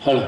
Hello.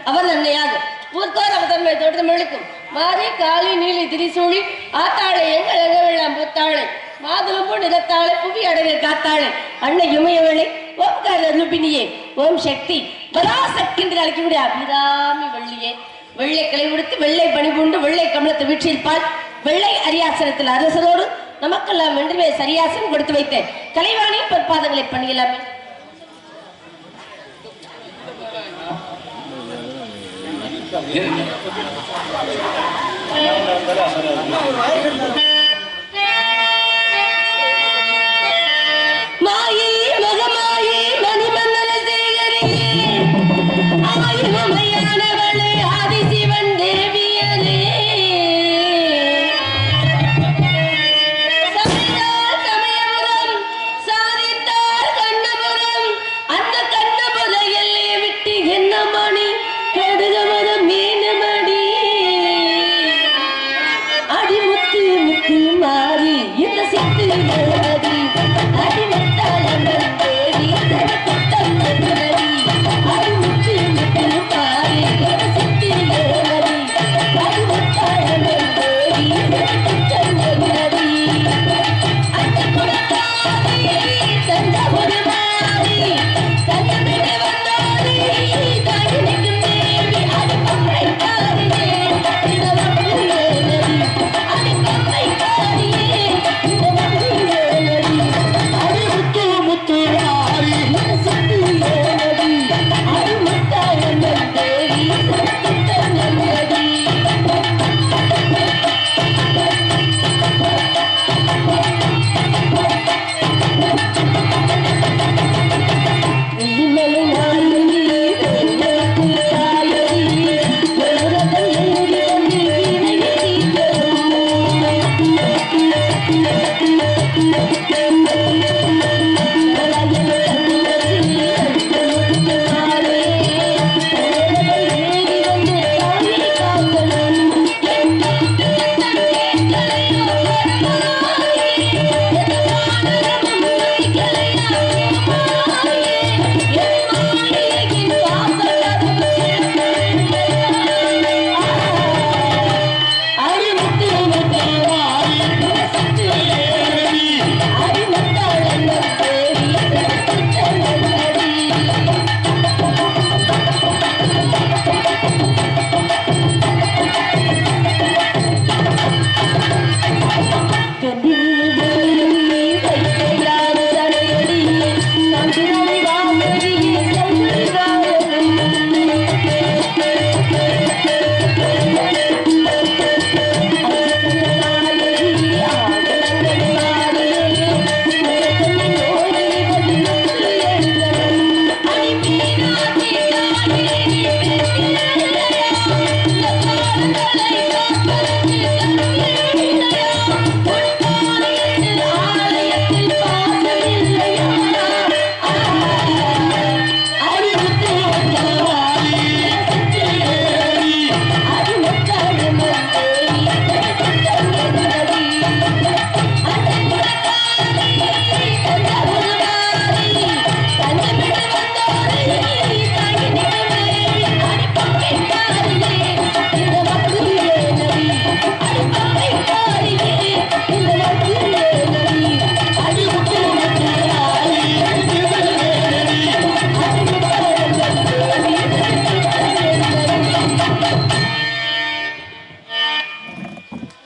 அவர் நன்மையாக பூத்தோர் அவதன்மை தோட்டம் எழுக்கும் மாறி காளி நீலி திரிசூழி ஆத்தாளை எங்கள் எங்கெல்லாம் பூத்தாளை மாதுளம்பூ நிறத்தாளை புவி அடங்க காத்தாளை அன்னை இமயவளை ஓம்கார ரூபினியே ஓம் சக்தி பராசக்தி என்று அழைக்கக்கூடிய அபிராமி வள்ளியே வெள்ளை கிளை உடுத்து வெள்ளை பணிபூண்டு வெள்ளை கமலத்தை வீற்றிருப்பாள் வெள்ளை அரியாசனத்தில் அரசரோடு நமக்கெல்லாம் வென்றுமே சரியாசனம் கொடுத்து வைத்த கலைவாணியின் பொற்பாதங்களை பண்ணியலாமே. மாயே மகமாயே மணிமந்தன சேகரியே ஆயுமையானவளே ஆதிசிவன் தேவியரே சமைத்தால் சமயபுரம் சாதித்தால் கண்ணபுரம் அந்த கண்ணபுரையில் விட்டு என்ன மணி கடுகமரம் மீனமடி அடிமுத்து முத்து மாறி இந்த சித்து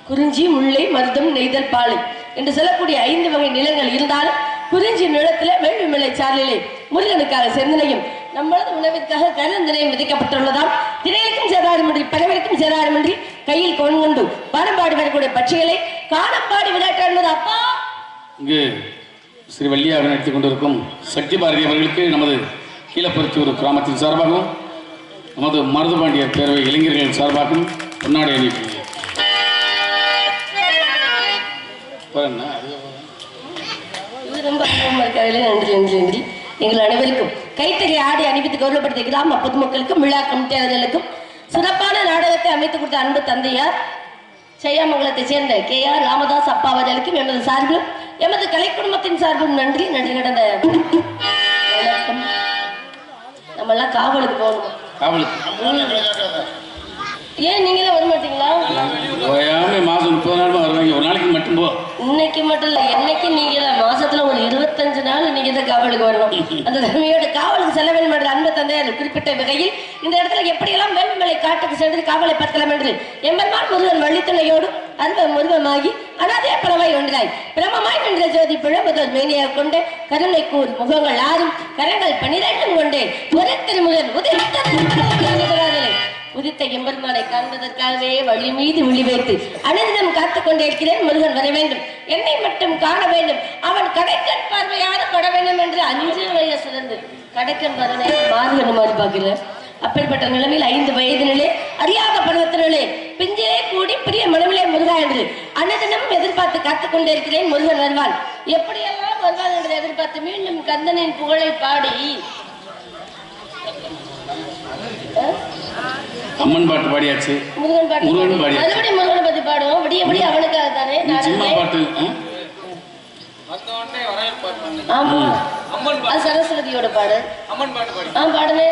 குறிஞ்சி முல்லை மருதம் நெய்தல் பாலை என்று சொல்லக்கூடிய 5 வகை நிலங்கள் இருந்தாலும் குறிஞ்சி நிலத்திலே வேள்வி மலை சாலையிலே முருகனுக்காக செந்தனையும் நம்மளது உணவிற்காக கருந்தனையும் விதிக்கப்பட்டுள்ளதாம். திரையிற்கும் சேதாரமின்றி பறவைக்கும் சேதாரமின்றி கையில் கொண்டு பாடம்பாடி வரக்கூடிய பட்சிகளை காணப்பாடி விளையாட்டு அப்பா இங்கு ஸ்ரீ வள்ளியாக நடத்தி கொண்டிருக்கும் சக்தி பாரதி அவர்களுக்கு நமது கீழப்பருத்தியூர் கிராமத்தின் சார்பாகவும் நமது மருதுபாண்டியர் பேரவை இளைஞர்கள் சார்பாகவும் பொன்னாடை அணிவிக்கிறேன். நன்றி. எங்கள் அனைவருக்கும் கைத்தறி ஆடி அணிவித்து கௌரவப்படுத்திய கிராம பொதுமக்களுக்கும் விழா கமிட்டியாளர்களுக்கும் சிறப்பான நாடகத்தை அமைத்துக் கொடுத்த அன்பு தந்தையார் செய்யாமங்கலத்தை சேர்ந்த KR ராமதாஸ் அப்பா அவர்களுக்கும் எமது சார்பிலும் எமது கலை குடும்பத்தின் சார்பிலும் நன்றி. நன்றி கடந்த நம்ம எல்லாம் காவலுக்கு போகணும். காவலுக்கு. ஏன் நீங்களே வர மாட்டீங்களா? ஓயாம மாதம் 30 நாள் வருவாங்க. ஒரு நாளைக்கு மட்டும் போ. இன்னைக்கு மட்டும் இல்லை, என்னைக்கு நீங்க மாசத்துல ஒரு 25 நாள் நீங்க தான் காவலுக்கு வரணும். அந்த தன்மையோட காவலுக்கு செல்ல வேண்டும் என்ற அன்பு தந்தையார் குறிப்பிட்ட வகையில் இந்த இடத்துல எப்படியெல்லாம் வேள்விமலை காட்டுக்கு சென்று காவலை பத்தலாம் என்று எம்பெருமான் முருகன் வள்ளித்துணையோடு அன்ப முருகமாகி அனாதே பலவாய் ஒன்றாய் பிரமமாய் வென்ற ஜோதி பிழம்புதல் மேனியாக கொண்டு கருணை கூர் முகங்கள் 6 கரங்கள் 12 கொண்டே ஒரு திருமுகன் உதித்த எம்பெருமானை காண்பதற்காகவே வழி மீது விழி வைத்து அனைத்திடம் காத்துக் கொண்டே இருக்கிறேன். முருகன் வர வேண்டும், என்னை மட்டும் காண வேண்டும், அவன் கடைக்கண் பார்வையாக பட வேண்டும் என்று 5 வயசுலேருந்து கடைக்கண் பார்வை மாறுகணும் மாதிரி பார்க்கல. அப்படிப்பட்ட நிலைமையில் 5 வயதினிலே அறியாத பருவத்தினிலே பிஞ்சிலே கூடி பிரிய மனமிலே முருகா என்று அனைத்தினமும் எதிர்பார்த்து காத்துக் கொண்டே இருக்கிறேன். முருகன் வருவான், எப்படியெல்லாம் வருவான் என்று எதிர்பார்த்து மீண்டும் கந்தனின் புகழை பாடி அம்மன் பாட்டு பாடியாச்சு, முருகன் பாட்டு மறுபடியும் முருகனை பத்தி பாடுவோம். விடிய விடிய அவனுக்காக தானே பாட்டு. ஆமா, அது சரஸ்வதியோட பாடு. பாடுமே.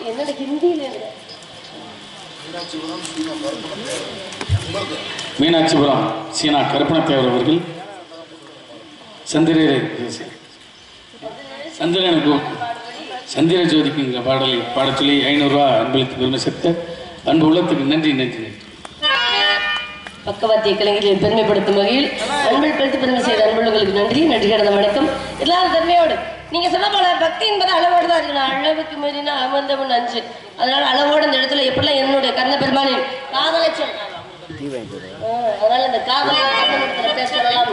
என்னோட ஹிந்தியில மீனாட்சிபுரம் சீனா கருப்பணத்தேவர் அவர்கள் சந்திரனுக்கு சந்திர ஜோதிக்குங்கிற பாடலை பாடச் சொல்லி 500 ரூபா அன்பளித்து பெருமை சேர்த்த அன்பு உள்ளத்துக்கு நன்றி. பக்கவாத்திய கலைஞர்களை பெருமைப்படுத்தும் வகையில் அன்பில் கழித்து பெருமை செய்த அன்புள்ளங்களுக்கு நன்றி கடந்த வணக்கம். எல்லாரும் தன்மையோடு நீங்க சொல்ல போல பக்தி என்பது அளவோடு தான் இருக்கணும். அளவுக்கு மீறினா அமர்ந்தவன் அஞ்சு. அதனால அளவோடு அந்த இடத்துல எப்படிலாம் என்னுடைய கர்ண பெருமானின் காதலை சொல்றாங்க. அதனால இந்த காதலை பேச சொல்லலாம்.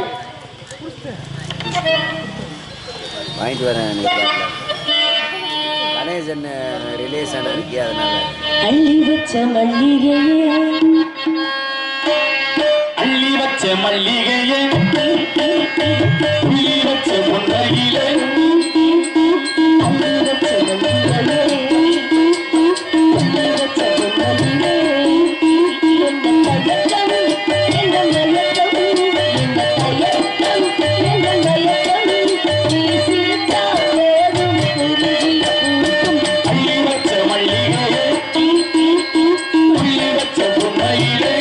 வாங்கிட்டு வரேன். கணேசன் ரிலீஸ் இருக்கே, அதனால அள்ளி வச்ச மல்லிகையே அள்ளி வச்ச மல்லிகையே புள்ளி வச்ச பொன்னையிலே அள்ளி வச்ச மல்லிகையே புள்ளி வச்ச பொன்னையிலே என்ன தயக்கம் என்ன மயக்கம் என்ன தயக்கம் என்ன மயக்கம் நீ சிரித்தா வேறும் குருவி கூட்டும். அள்ளி வச்ச மல்லிகையே புள்ளி வச்ச பொன்னையிலே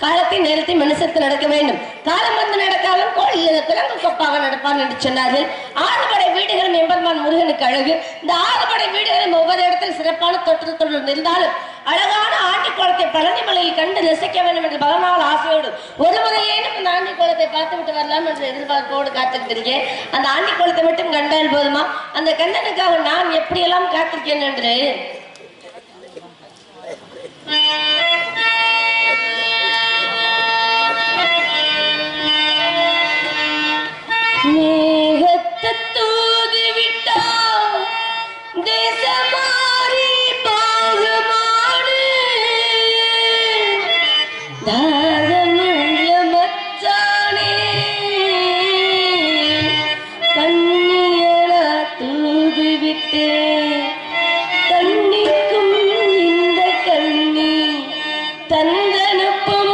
காலத்தையும் நேரத்தையும் மனுஷத்து நடக்க வேண்டும். காலம் வந்து நடக்காலும் கோயில் குரங்கு கொப்பாக நடப்பான் என்று சொன்னார்கள். ஆறுபடை வீடுகளும் எம்பெருமான் முருகனுக்கு அழகு. இந்த ஆறுபடை வீடுகளும் ஒவ்வொரு இடத்தில் சிறப்பான தோற்றத்துடன் இருந்தாலும் அழகான ஆண்டி கோலத்தை பழனி மலையில் கண்டு ரசிக்க வேண்டும் என்று பகவான் ஆசையோடு ஒரு முறையேனும் இந்த ஆண்டி கோலத்தை பார்த்து விட்டு வரலாம் என்று எதிர்பார்ப்போடு காத்திருக்கிறேன். அந்த ஆண்டி கோலத்தை மட்டும் கண்டால் போதுமா? அந்த கண்ணனுக்காக நான் எப்படியெல்லாம் காத்திருக்கேன் என்று மேகத்தை தூது விட்டான் தேசமாரி பாகமாடு தாகமுள்ள மச்சானே கண்ணியலா தூது விட்டு கண்ணிக்கும் இந்த கண்ணி தந்தனுப்பும்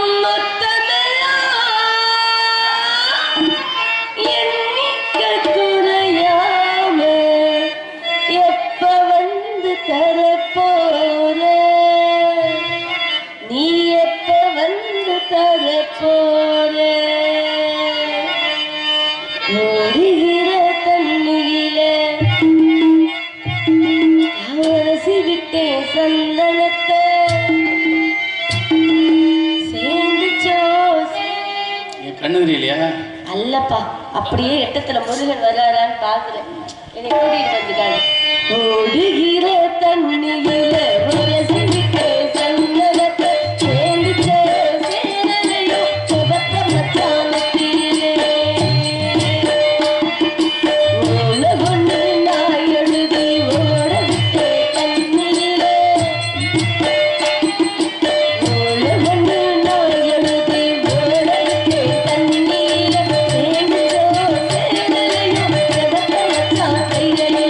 ஓடுகிற தண்ணியில ரசிவிட்டே சந்தனத்தை சேர்ந்துச்சோ கண்ணு தெரியலையா? அல்லப்பா, அப்படியே எட்டத்துல முருகன் வர்றாரான்னு பாக்குறேன். என்னை கூட்டிட்டு வந்துட்டாரு. ஓடுகிற தண்ணியில ரசிவிட்டே சந்தனத்தை சேர்ந்துச்சோ சேரலையோ சுபத்த மச்சானத்திலே உலகொண்டு நாய் எழுதி ஓட விட்டே தண்ணியிலே உலகொண்டு நாய் எழுதி ஓட விட்டே தண்ணியிலே சேர்ந்துச்சோ சேரலையோ சுபத்த மச்சானத்திலே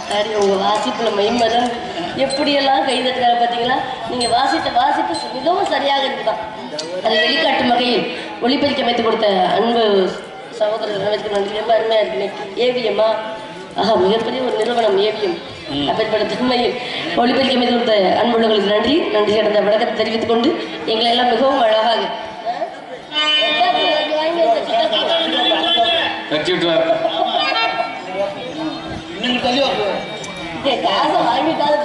ஆத்தாடி உங்க வாசிப்புல மெய்மதன் எப்படியெல்லாம் கைதட்டுறாங்க பார்த்தீங்களா? நீங்க வாசித்த வாசிப்பு மிகவும் சரியாக இருக்குதான். அதை வெளிக்காட்டும் வகையில் ஒளிப்பதிக்க அமைத்து கொடுத்த அன்பு சகோதரர் நன்றி. ரொம்ப அருமையா இருக்கு. ஏவிஎம்மா மிகப்பெரிய ஒரு நிறுவனம் ஏவிஎம். அப்பேற்பட்ட தன்மையில் ஒளிப்பதிக்க அமைத்து கொடுத்த அன்புள்ளவர்களுக்கு நன்றி. நன்றி கடந்த வணக்கத்தை தெரிவித்துக் கொண்டு எங்களை எல்லாம் மிகவும் அழகாக காசை வாங்கிட்டாலும்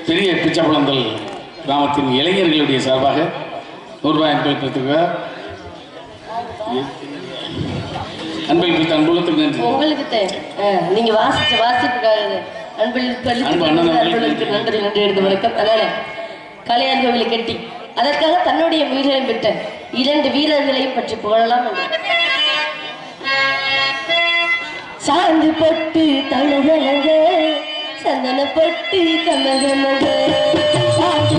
பெரிய பிச்சாக்குளந்தல் கிராமத்தின் இளைஞர்களுடைய சார்பாக 100 ரூபாய் அன்பளித்திருக்கிறார். அன்பளிப்பித்த அன்புள்ளத்துக்கு நன்றி. உங்களுக்கு நீங்க வாசிச்ச வாசிப்புக்காக அன்பளிப்புக்கு நன்றி நன்றி எடுத்து வணக்கம். அதனால கலையார் கோவிலை கட்டி அதற்காக தன்னுடைய உயிரை விட்ட 2 வீரர்களையும் பற்றி புகழலாம் என்று சாந்து பட்டு தழுகலங்க சந்தன பட்டு கமகமக சாந்து